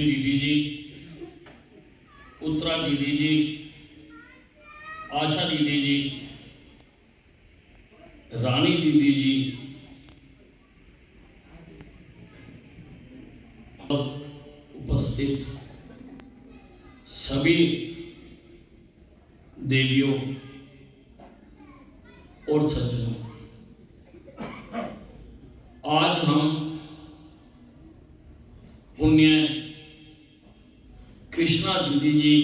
दीदी जी, उत्तरा दीदी जी, आशा दीदी जी, रानी दीदी जी, उपस्थित सभी देवियों और सज्जनों, आज हम पुण्य कृष्णा दीदी जी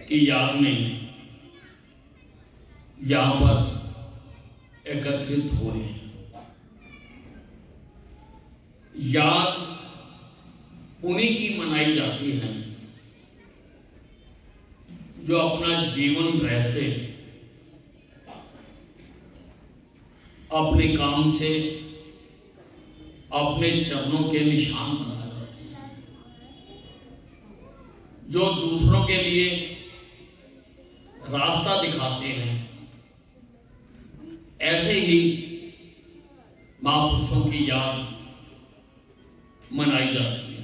की याद में यहाँ पर एकत्रित हुए। याद उन्हीं की मनाई जाती है जो अपना जीवन रहते अपने काम से अपने चरणों के निशान बना जाते हैं, जो दूसरों के लिए रास्ता दिखाते हैं। ऐसे ही महापुरुषों की याद मनाई जाती है।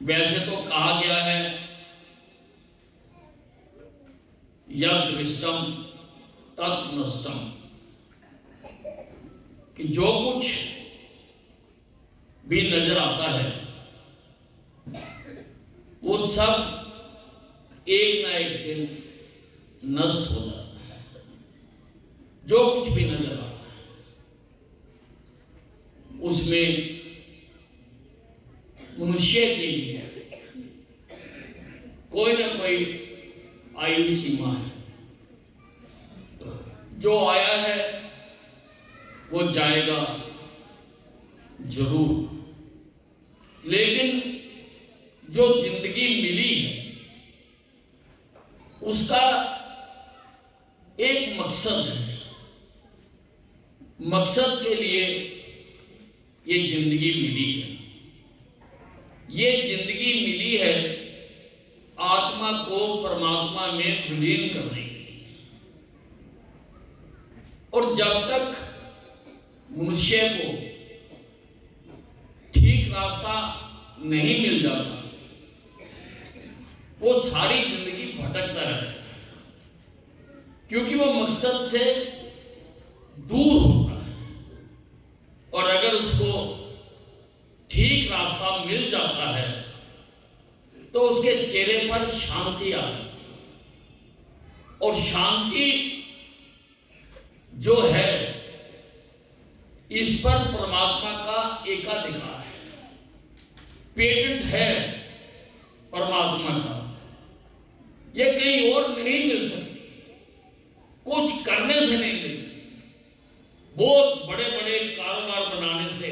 वैसे तो कहा गया है यद दृष्टम तत् नष्टम, कि जो कुछ भी नजर आता है वो सब एक ना एक दिन नष्ट हो जाता है। जो कुछ भी नजर आता है उसमें मनुष्य के लिए कोई ना कोई आयु सीमा है। जो आया है वो जाएगा जरूर, लेकिन जो जिंदगी मिली है उसका एक मकसद है। मकसद के लिए ये जिंदगी मिली है। ये जिंदगी मिली है आत्मा को परमात्मा में विलीन करने के लिए। और जब तक मनुष्य को ठीक रास्ता नहीं मिल जाता वो सारी जिंदगी भटकता रहता है, क्योंकि वो मकसद से दूर होता है। और अगर उसको ठीक रास्ता मिल जाता है तो उसके चेहरे पर शांति आ जाती है। और शांति जो है इस पर परमात्मा का एकाधिकार है, पेटेंट है परमात्मा का। ये कहीं और नहीं मिल सकती, कुछ करने से नहीं मिल सकती। बहुत बड़े बड़े कारोबार बनाने से,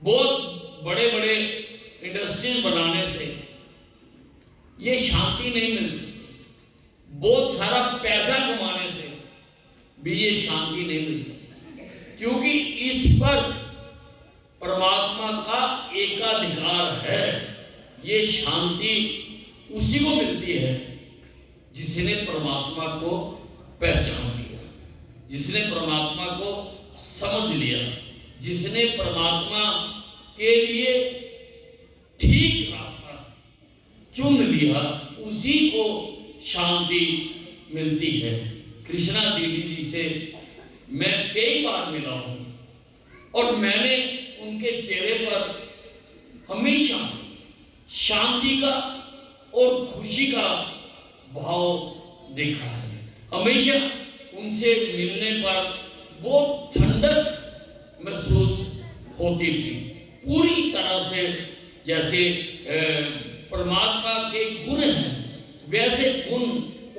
बहुत बड़े बड़े इंडस्ट्रीज बनाने से ये शांति नहीं मिल सकती। बहुत सारा पैसा कमाने से भी ये शांति नहीं मिल सकती, क्योंकि इस पर परमात्मा का एकाधिकार है। ये शांति उसी को मिलती है जिसने परमात्मा को पहचान लिया, जिसने परमात्मा को समझ लिया, जिसने परमात्मा के लिए ठीक रास्ता चुन लिया, उसी को शांति मिलती है। कृष्णा दीदी जी से मैं कई बार मिला हूं और मैंने उनके चेहरे पर हमेशा शांति का और खुशी का भाव देखा है। हमेशा उनसे मिलने पर बहुत ठंडक महसूस होती थी, पूरी तरह से जैसे परमात्मा के गुण हैं वैसे गुण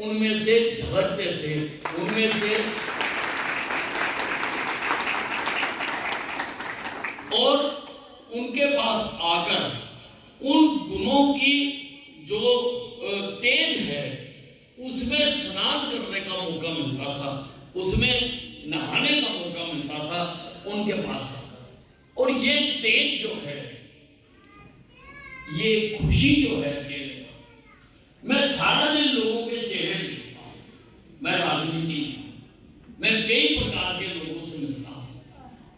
उनमें से झलकते थे। उनमें से और उनके पास आकर उन गुणों की जो तेज है उसमें स्नान करने का मौका मिलता था, उसमें नहाने का मौका मिलता था उनके पास आकर। और ये तेज जो है, ये खुशी जो है चेहरे पर, मैं सारा दिन लोगों के चेहरे देखता हूँ। मैं राजनीति में मैं कई प्रकार के लोगों से मिलता हूँ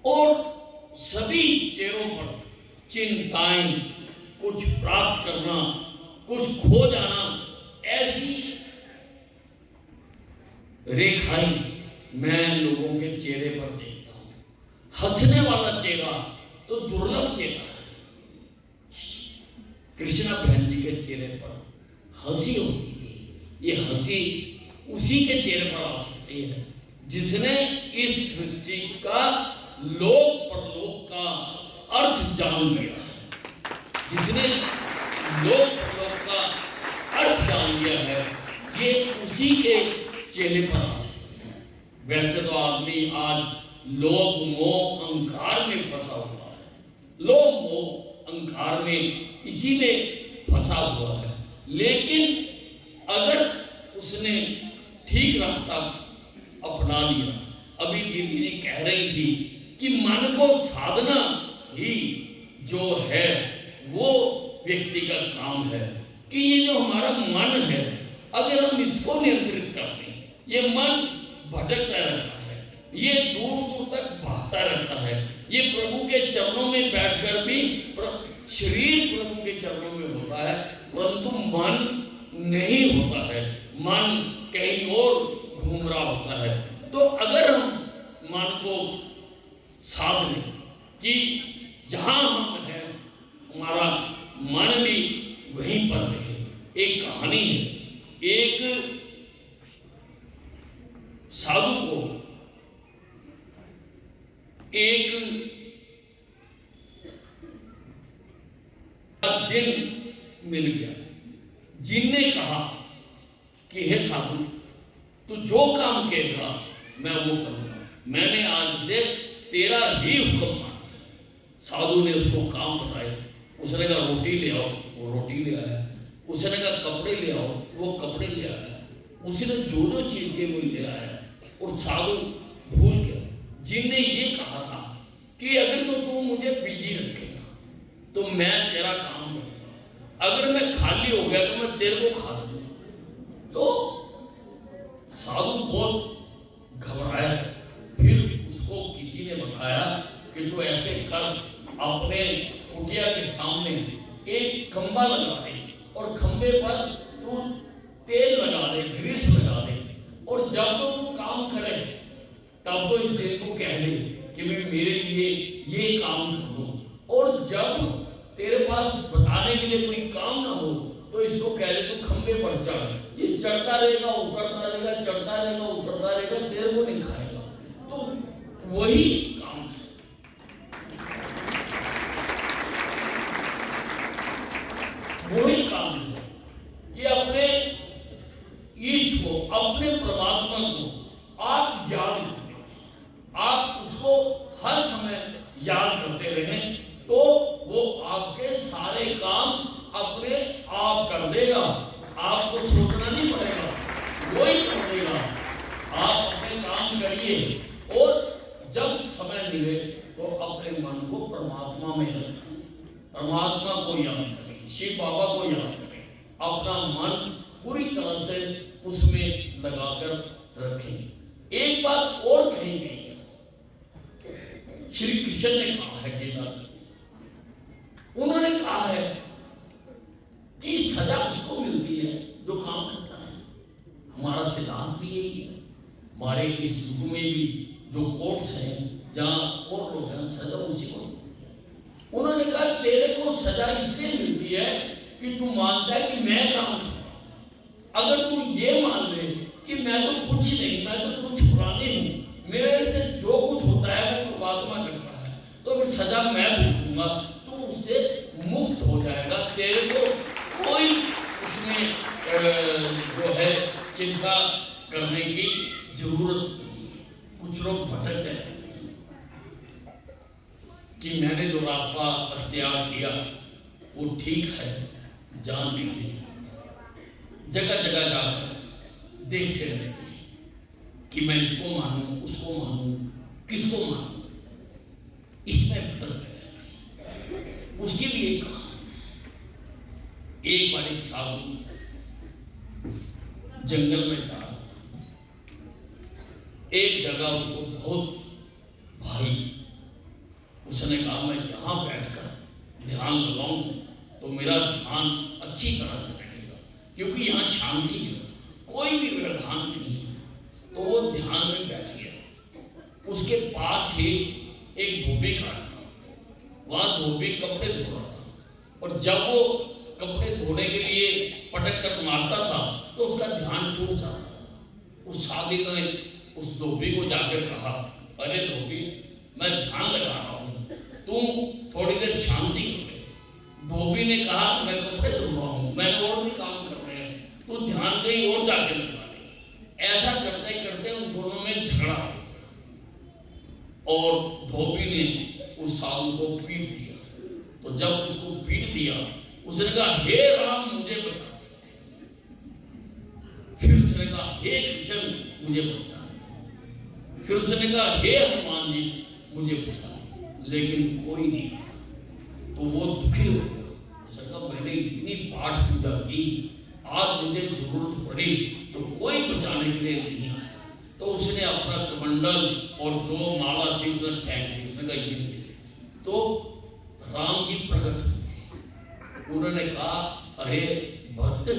और सभी चेहरों चेहरों पर चिंताएं, कुछ प्राप्त करना, कुछ खो जाना, ऐसी रेखाएं मैं लोगों के चेहरे पर देखता हूं। हंसने वाला चेहरा तो दुर्लभ चेहरा है। कृष्णा बहन जी के चेहरे पर हंसी होती थी। ये हंसी उसी के चेहरे पर आ सकती है जिसने इस सृष्टि का लोक परलोक का अर्थ जान लिया है, जिसने लोक परलोक का अर्थ जान लिया है। ये उसी के चेहरे पर आ सकती है। वैसे तो आदमी आज लोभ मोह अहंकार में फंसा हुआ है, लोभ मोह अहंकार में इसी में फंसा हुआ है। लेकिन अगर उसने ठीक रास्ता अपना लिया, अभी दीदी जी कह रही थी कि मन को साधना ही जो है वो व्यक्ति का काम है, कि ये जो हमारा मन है अगर हम इसको नियंत्रित कर लें, ये मन भटकता रहता है, ये दूर दूर तक भागता रहता है। ये प्रभु के चरणों में बैठकर भी शरीर प्रभु के चरणों में होता है, परंतु मन नहीं होता है, मन कहीं और घूम रहा होता है। तो अगर हम मन को साध लें कि जहां हम हैं हमारा मन भी वहीं पर रहे। एक कहानी है, एक साधु को एक जिन मिल गया। जिन ने कहा कि हे साधु, तू जो काम कहेगा मैं वो करूंगा, मैंने आज से तेरा ही हुक्म माना। साधु ने उसको काम बताए। उसने कहा रोटी ले आओ, वो रोटी ले आया। उसने कहा कपड़े ले आओ, वो कपड़े ले आया। उसने जो जो चीज के वो ले आया और साधु भूल गया। जिनने ये कहा था कि अगर तो तू मुझे बिजी रखेगा तो मैं तेरा काम करूंगा, अगर मैं खाली हो गया तो मैं तेरे को खा लूंगा। तो साधु बहुत घबराया। फिर उसको किसी ने बताया कि तू ऐसे कर, अपने कुटिया के सामने एक खंबा लगा दे और खंबे पर तू तेल लगा दे, ग्रीस लगा दे, और जब तो तू काम करे तब तो इस दिन को कह दे कि मैं मेरे लिए ये काम कर दूं। और जब तेरे पास बताने के लिए कोई काम ना हो तो इसको कह दे तू खंबे पर चढ़। ये चढ़ता रहेगा, उतरता रहेगा, चढ़ता रहेगा, उतरता रहेगा, तेरे को नहीं खाएगा। तो वही काम है। वही काम है कि अपने ईश्वर को, अपने परमात्मा को आप याद करें, आप उसको हर समय याद करते रहें, तो वो आपके सारे काम अपने आप कर देगा। आपको सोचना नहीं पड़ेगा, वही कर देगा। आप अपने काम करिए और जब समय मिले तो अपने मन को परमात्मा में रखें, परमात्मा को याद करें, शिव बाबा को याद करें, अपना मन पूरी तरह से उसमें लगाकर रखें। एक बात और कही गई है, श्री कृष्ण ने कहा है गीता, उन्होंने कहा है कि सजा उसको मिलती है जो काम करता है। हमारा सिद्धांत भी यही है। हमारे इस युग में भी जो कोर्ट्स हैं, जहां और लोग हैं, सजा उसी को मिलती है। उन्होंने कहा तेरे को सजा इसलिए मिलती है कि तू मानता है कि मैं काम करता हूं। अगर तू ये मान ले कि मैं तो कुछ नहीं, मैं तो कुछ पुरानी हूं, मेरे से जो कुछ होता है वो परमात्मा करता है, तो फिर सजा मैं भुगतूंगा, तो उससे मुक्त हो जाएगा। तेरे को कोई उसमें जो है चिंता करने की जरूरत नहीं। कुछ लोग भटकते हैं कि मैंने जो रास्ता अख्तियार किया वो ठीक है, जान लीजिए, जगह जगह जाकर देखते रहते हैं कि मैं इसको मानूं, उसको मानूं, किसको मानूं, इसमें भटकते रहते हैं। उसकी भी एक कहानी। एक बार एक साधु जंगल में जा रहा था। एक जगह उसको बहुत भाई, उसने कहा मैं यहां बैठ ध्यान लगाऊं तो मेरा ध्यान अच्छी तरह से रहेगा, क्योंकि यहाँ शांति है, कोई भी व्यवधान नहीं है। तो वो ध्यान में बैठ गया। उसके पास ही एक धोबी घाट था, वहां धोबी कपड़े धो रहा था, और जब वो कपड़े धोने के लिए पटक कर मारता था तो उसका ध्यान टूट जाता था। उस साधु ने उस धोबी को जाकर कहा, अरे धोबी, मैं ध्यान लगा रहा हूँ, तू थोड़ी देर शांति कर ले। धोबी ने कहा, मैं कपड़े धो रहा हूँ, मैंने और भी काम कर रहे हैं, तू ध्यान कहीं और जाके लगा ले। ऐसा करते करते उन दोनों में झगड़ा हो गया और धोबी ने उस साधु को पीट दिया। तो जब उसको पीट दिया, उसने कहा, हे राम मुझे बचा। फिर उसने कहा, हे कृष्ण मुझे बचा। फिर उसने कहा, हे हनुमान जी मुझे बचा। लेकिन कोई नहीं आया। तो वो दुखी हो गया। उसने कहा, मैंने इतनी पाठ पूजा की, आज मुझे जरूरत पड़ी तो कोई बचाने के लिए नहीं आया। तो उसने अपना कमंडल और जो माला थी उसे फेंक दी। उसने कहा, ये। तो राम जी प्रकट हो गए। उन्होंने कहा, अरे भक्त,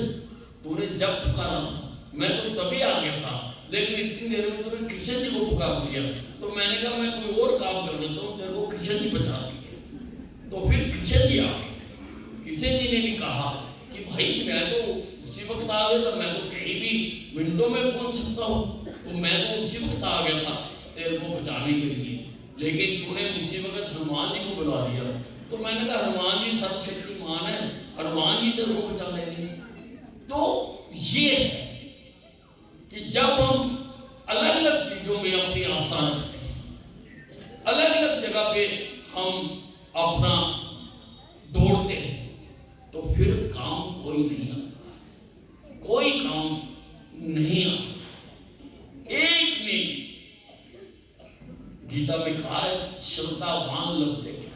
तूने जब पुकारा था मैं तो तभी आ गया था, लेकिन इतनी देर में तूने कृष्ण जी को पुकार दिया, तो मैंने कहा मैं कोई और काम कर लेता हूँ, तेरे को कृष्ण जी बचा दिए। तो फिर कृष्ण जी आ गए। कृष्ण जी ने भी कहा कि भाई मैं तो उसी वक्त आ गया था, मैं तो कहीं भी मिनटों में पहुंच सकता हूँ, तो मैं तो उसी वक्त आ गया था तेरे को बचाने के लिए, लेकिन तूने उसी वक्त हनुमान जी को बुला दिया। तो मैंने कहा, हनुमान जी सर्वशक्तिमान है, हनुमान जी तेरे को बचा लेंगे। तो ये है कि जब हम अलग अलग चीजों में अपनी आस्था रखते हैं, अलग अलग जगह पे हम अपना दौड़ते हैं, तो फिर काम कोई नहीं आता, कोई काम नहीं आता। एक ने गीता में कहा है, श्रद्धावान लभते ज्ञान,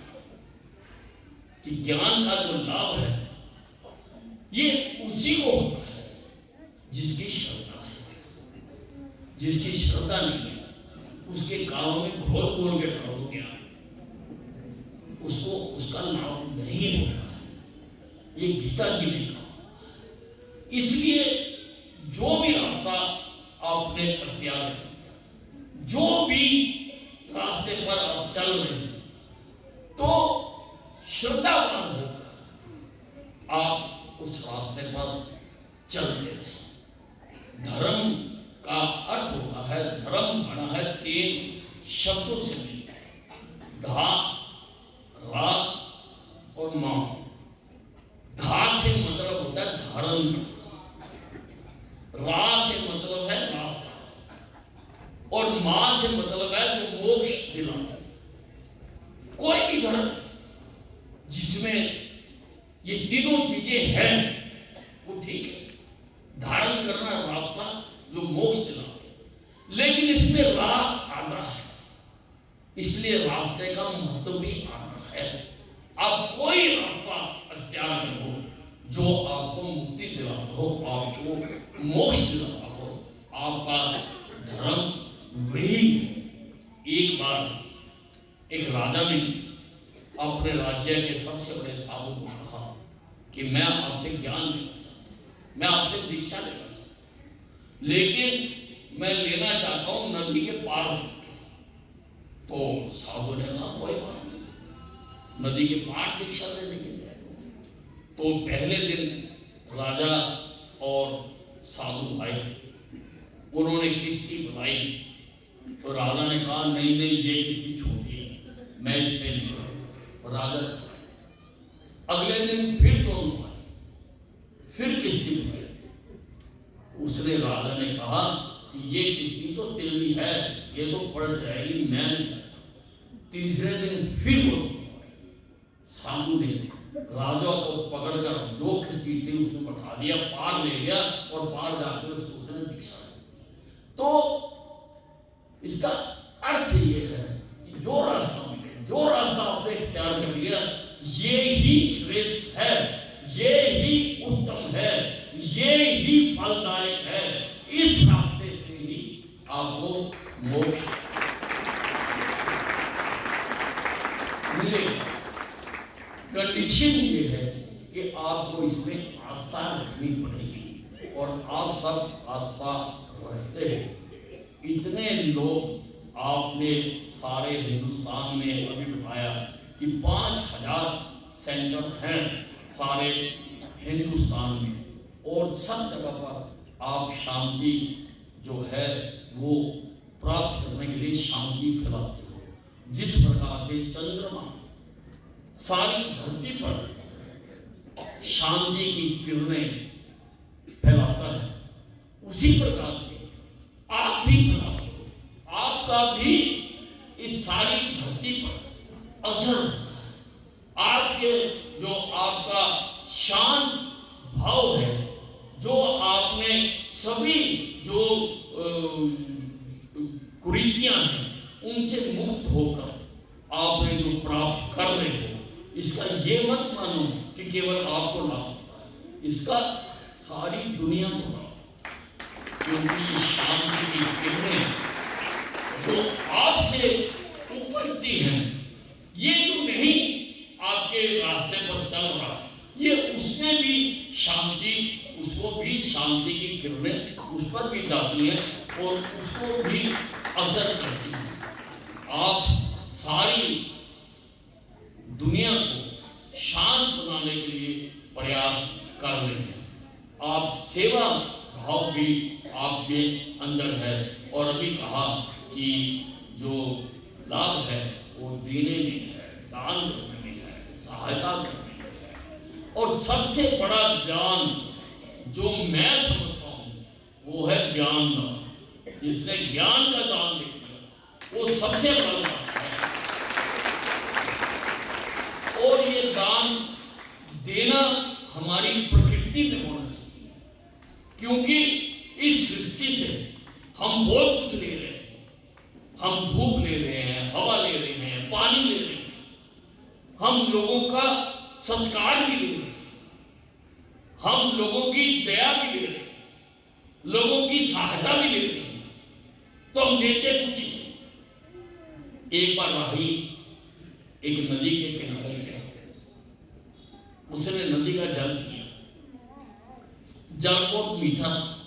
कि ज्ञान का जो लाभ है ये उसी को होता है जिसकी श्रद्धा है। जिसकी श्रद्धा नहीं है उसके कानों में घोल घोल के डाल दो ज्ञान, उसको उसका लाभ नहीं होता है। ये गीता जी ने कहा। इसलिए जो भी रास्ता आपने अख्तियार किया, जो भी रास्ते पर आप चल रहे हैं, तो श्रद्धावान होकर आप उस रास्ते पर चलते रहे। धर्म का अर्थ होता है, धर्म बना है 3 शब्दों से मिलकर, धा, रा और मा। धा से मतलब होता है धारण, रा से मतलब है रास्ता, और मां से मतलब है जो मोक्ष दिलाना। कोई भी धर्म जिसमें ये तीनों चीजें हैं वो ठीक है, धारण करना रास्ता जो मोक्ष दिलाना, लेकिन इसमें राह आना है, इसलिए रास्ते का महत्व भी आना है। आप कोई रास्ता अख्तियार करो जो आपको मुक्ति दिलाता हो, आपको मोक्ष दिलाता हो, आपका धर्म वही है। एक बार एक राजा ने अपने राज्य के सबसे बड़े साधु को कहा कि मैं आपसे ज्ञान लेना चाहता हूं, मैं आपसे दीक्षा लेना चाहता हूं, लेकिन मैं लेना चाहता हूं नदी के पार। तो साधु ने कहा, कोई बात नहीं, नदी के पार दीक्षा ले लेंगे। तो पहले दिन राजा और साधु भाई, उन्होंने किश्ती बनाई। तो राजा ने कहा, नहीं नहीं, ये किश्ती छोटी है, मैं इसमें नहीं करूँ। राजा था। अगले दिन फिर दोनों आए, फिर किश्ती बनाई। उसने राजा ने कहा कि ये किश्ती तो तेरी है, ये तो पलट जाएगी, मैं नहीं करता। तीसरे दिन फिर वो साधु ने राजा को पकड़कर जो किश्ती थी उसको बैठा दिया, पार ले गया, और पार जाकर उसने दीक्षा दी। तो इसका अर्थ ये है कि जो रास्ता मिले, जो रास्ता आपने इख्तियार कर लिया, ये ही श्रेष्ठ है, ये ही उत्तम है, ये ही फलदायक है। इस रास्ते से ही आपको मोक्ष मिलेगा। कंडीशन ये है कि आपको इसमें आस्था रखनी पड़ेगी, और आप सब आस्था रखते हैं। इतने लोग आपने सारे हिंदुस्तान में अभी बताया कि 5000 सेंटर हैं सारे हिंदुस्तान में, और सब जगह पर आप शांति जो है वो प्राप्त करने के लिए शांति फैलाते हो। जिस प्रकार से चंद्रमा सारी धरती पर शांति की किरणें फैलाता है, उसी प्रकार से आप भी फैलाते हो। आपका भी इस सारी धरती पर असर होता है। आपके जो आपका शांत भाव है, जो आपने सभी जो कुरीतियां हैं उनसे मुक्त होकर आपने जो प्राप्त कर रहे हो, इसका ये मत मानो कि केवल आपको लाभ होता है, इसका सारी दुनिया को लाभ, क्योंकि शांति की किरणें जो आपसे उपस्थित हैं, ये जो नहीं आपके रास्ते पर चल रहा, ये उसमें भी शांति, उसको भी शांति की किरणें उस पर भी डालती है और उसको भी असर करती है। आप सारी दुनिया को शांत बनाने के लिए प्रयास कर रहे हैं। आप सेवा भाव भी आपके अंदर है, और अभी कहा कि जो लाभ है वो देने में है, दान करने में है, सहायता करने में है। और सबसे बड़ा ज्ञान जो मैं समझता हूँ वो है ज्ञान दान। जिसने ज्ञान का दान दे दिया वो सबसे बड़ा दान है। और ये दान देना हमारी प्रकृति में होना चाहिए, क्योंकि इस सृष्टि से हम बहुत कुछ ले रहे हैं। हम धूप ले रहे हैं, हवा ले रहे हैं, पानी ले रहे हैं, हम लोगों का सत्कार भी ले रहे हैं, हम लोगों की दया भी ले रहे हैं, लोगों की सहायता भी ले रहे हैं, तो हम देते कुछ नहीं। एक बार राही एक नदी के किनारे गया, उसने नदी का जल पिया, जल बहुत मीठा था।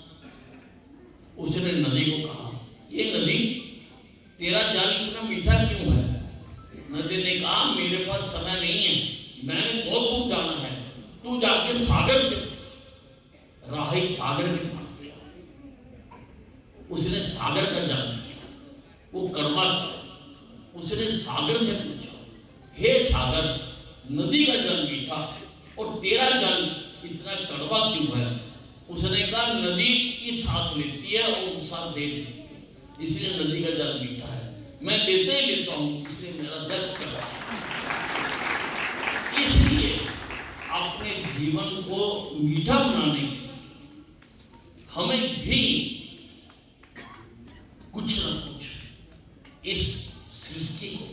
उसने नदी को कहा, ये नदी तेरा जल इतना मीठा क्यों है? नदी ने कहा, मेरे पास समय नहीं है, मैंने बहुत दूर जाना है, तू जाके सागर से। राही सागर के पास गया, उसने सागर का जल पिया, वो कड़वा था। उसने सागर से पूछा, हे सागर, नदी का जल मीठा और तेरा जल इतना कड़वा क्यों है? उसने कहा, नदी इस हाथ लेती है और उस हाथ दे देती है, इसलिए नदी का जल मीठा है। मैं लेते ही लेता हूं, इसलिए मेरा जल कड़वा है। इसलिए अपने जीवन को मीठा बनाने के लिए हमें भी कुछ ना कुछ इस सृष्टि को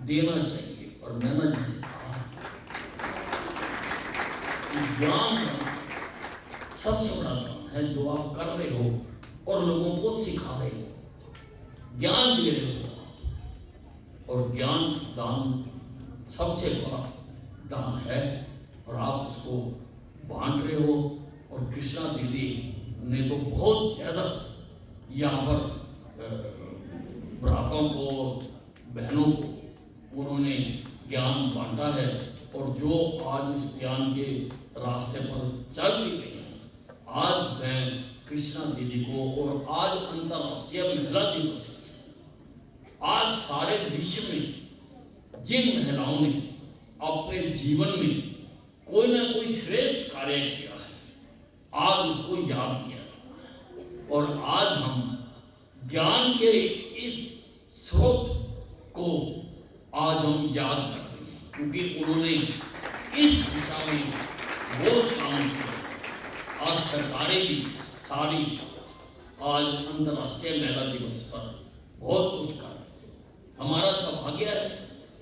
देना चाहिए। और मैंने जैसे कहा, ज्ञान सबसे बड़ा काम है जो आप कर रहे हो और लोगों को सिखा रहे हो, ज्ञान दे रहे हो। और ज्ञान दान सबसे बड़ा दान है, और आप उसको बांट रहे हो। और कृष्णा दीदी ने तो बहुत ज़्यादा यहाँ पर भ्राताओं को, बहनों को उन्होंने ज्ञान बांटा है। और जो आज उस ज्ञान के रास्ते पर चल भी रहे हैं, आज मैं कृष्णा दीदी को, और आज अंतर्राष्ट्रीय महिला दिवस है, आज सारे विश्व में जिन महिलाओं ने अपने जीवन में कोई ना कोई श्रेष्ठ कार्य किया है, आज उसको याद किया जाता है। और आज हम ज्ञान के इस स्रोत को आज हम याद कर रहे हैं, क्योंकि उन्होंने इस दिशा में बहुत काम किया। आज सरकारें भी सारी आज अंतर्राष्ट्रीय महिला दिवस पर बहुत कुछ कर रही है। हमारा सौभाग्य है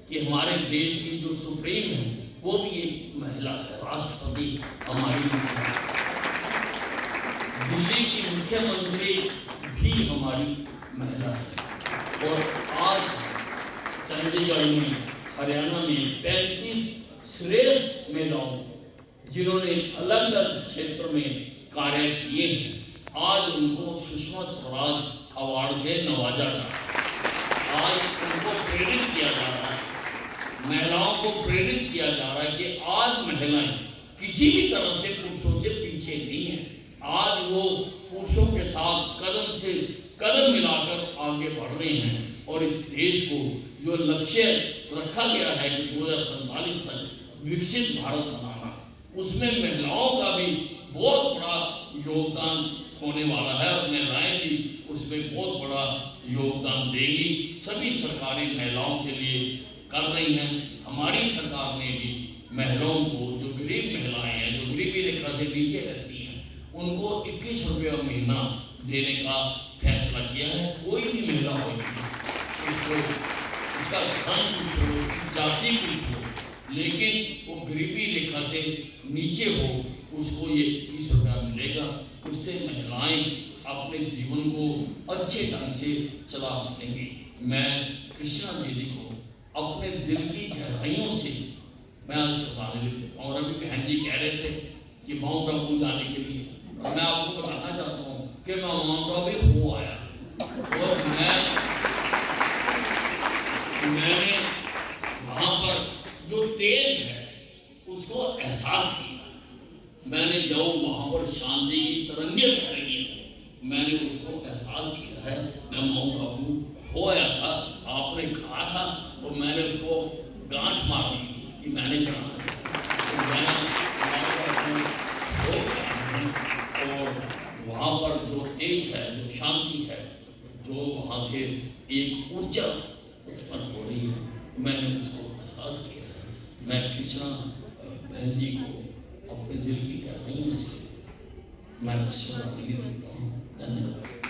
कि हमारे देश की जो सुप्रीम है वो भी एक महिला है, राष्ट्रपति हमारी महिला है। दिल्ली की मुख्यमंत्री भी हमारी महिला है। और आज चंडीगढ़ में, हरियाणा में 35 श्रेष्ठ महिलाओं जिन्होंने अलग अलग क्षेत्र में कार्य किए हैं, आज उनको सुषमा स्वराज अवार्ड से नवाजा जा रहा है। आज उनको प्रेरित किया जा रहा है, महिलाओं को प्रेरित किया जा रहा है कि आज महिलाएं किसी भी तरह से पुरुषों से पीछे नहीं है। आज वो पुरुषों के साथ कदम से कदम मिलाकर आगे बढ़ रहे हैं और इस देश को जो लक्ष्य रखा गया है कि 2047 तक विकसित भारत बनाना, उसमें महिलाओं का भी बहुत बड़ा योगदान होने वाला है और महिलाएं भी उसमें बहुत बड़ा योगदान देगी। सभी सरकारें महिलाओं के लिए कर रही हैं। हमारी सरकार ने भी महिलाओं को, जो गरीब महिलाएं हैं, जो गरीबी रेखा से नीचे रहती हैं, उनको 21 रुपये महीना देने का फैसला किया है। कोई भी महिला होगी, उसको उसका धन कुछ हो, जाति कुछ हो, लेकिन वो गरीबी रेखा से नीचे हो, उसको ये 21 रुपया मिलेगा। उससे महिलाएं अपने जीवन को अच्छे ढंग से चला सकेंगी। मैं कृष्णा दीदी को अपने दिल की गहराइयों से मैं आज श्रद्धांजलि देता हूँ। और अभी बहन जी कह रहे थे कि माउंट आबू जाने के लिए, और मैं आपको बताना चाहता हूँ कि मैं माउंट आबू हो आया और मैंने वहाँ पर जो तेज है उसको एहसास किया। मैंने जब वहाँ पर शांति की तरंगे बह रही हैं, मैंने उसको एहसास किया है। मैं माउंट आबू हो आया था, आपने कहा था तो मैंने उसको गांठ मार ली थी कि मैंने जाना है। तो मैं और वहाँ पर जो तेज है, जो शांति है, जो वहाँ से एक ऊर्जा उत्पन्न हो रही है, मैंने उसको एहसास किया है। मैं कृष्णा बहन जी को अपने दिल की गहराइयों से मैं श्रद्धांजलि देता हूँ। धन्यवाद।